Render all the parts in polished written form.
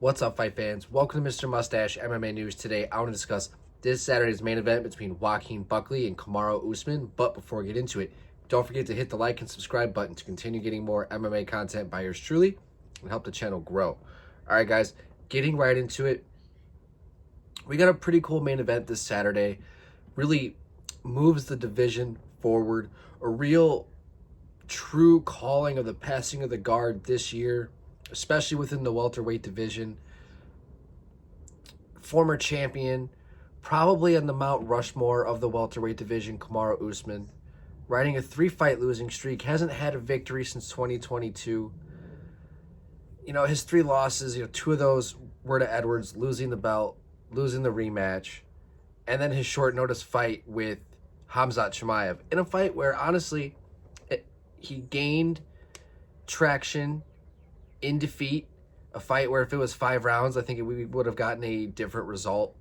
What's up, fight fans? Welcome to Mr. Mustache MMA News. Today, I want to discuss this Saturday's main event between Joaquin Buckley and Kamaru Usman. But before we get into it, don't forget to hit the like and subscribe button to continue getting more MMA content by yours truly and help the channel grow. All right, guys, getting right into it. We got a pretty cool main event this Saturday. Really moves the division forward. A real true calling of the passing of the guard this year, especially within the welterweight division. Former champion, probably on the Mount Rushmore of the welterweight division, Kamaru Usman, riding a 3-fight losing streak, hasn't had a victory since 2022. His 3 losses, 2 of those were to Edwards, losing the belt, losing the rematch, and then his short notice fight with Khamzat Chimaev, in a fight where, honestly, he gained traction in defeat. A fight where if it was 5 rounds, I think we would have gotten a different result.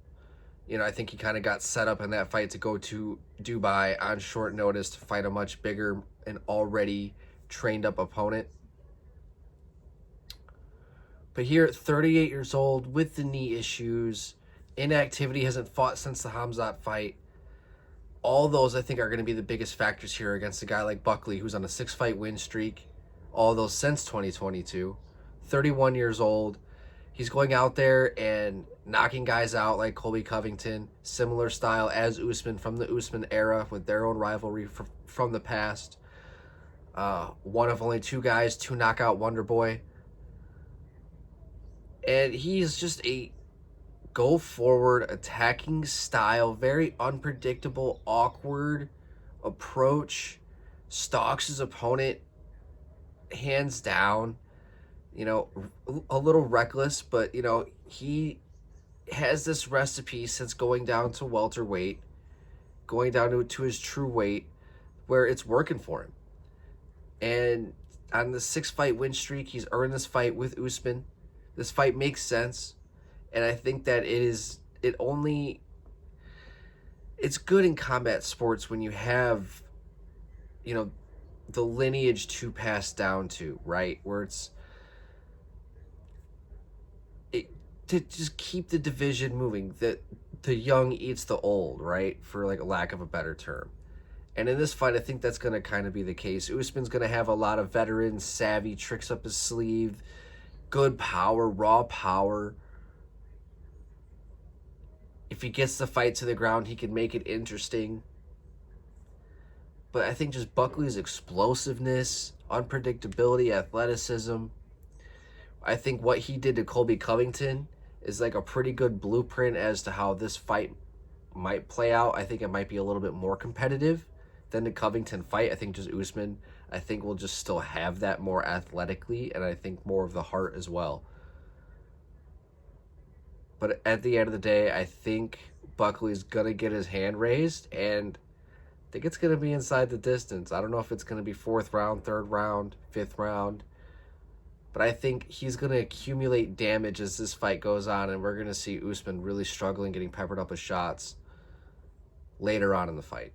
I think he kind of got set up in that fight to go to Dubai on short notice to fight a much bigger and already trained up opponent. But here at 38 years old, with the knee issues, inactivity, hasn't fought since the Khamzat fight. All those, I think, are going to be the biggest factors here against a guy like Buckley, who's on a 6-fight win streak, all those since 2022. 31 years old. He's going out there and knocking guys out like Colby Covington, similar style as Usman from the Usman era with their own rivalry from the past. One of only 2 guys to knock out Wonder Boy. And he's just a go forward attacking style, very unpredictable, awkward approach, stalks his opponent hands down, a little reckless, but he has this recipe since going down to welterweight, going down to his true weight, where it's working for him. And on the 6-fight win streak, he's earned this fight with Usman. This fight makes sense. And I think that it's good in combat sports when you have, the lineage to pass down to, right? Where to just keep the division moving, that the young eats the old, right? For like a lack of a better term. And in this fight, I think that's going to kind of be the case. Usman's going to have a lot of veteran savvy tricks up his sleeve, good power, raw power. If he gets the fight to the ground, he can make it interesting. But I think just Buckley's explosiveness, unpredictability, athleticism. I think what he did to Colby Covington is like a pretty good blueprint as to how this fight might play out. I think it might be a little bit more competitive than the Covington fight. I think just Usman, I think will just still have that more athletically, and I think more of the heart as well. But at the end of the day, I think Buckley's going to get his hand raised, and I think it's going to be inside the distance. I don't know if it's going to be 4th round, 3rd round, 5th round. But I think he's going to accumulate damage as this fight goes on, and we're going to see Usman really struggling, getting peppered up with shots later on in the fight.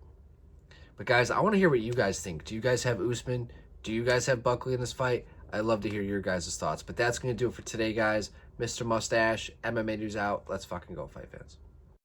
But guys, I want to hear what you guys think. Do you guys have Usman? Do you guys have Buckley in this fight? I'd love to hear your guys' thoughts. But that's going to do it for today, guys. Mr. Mustache, MMA News out. Let's fucking go, fight fans.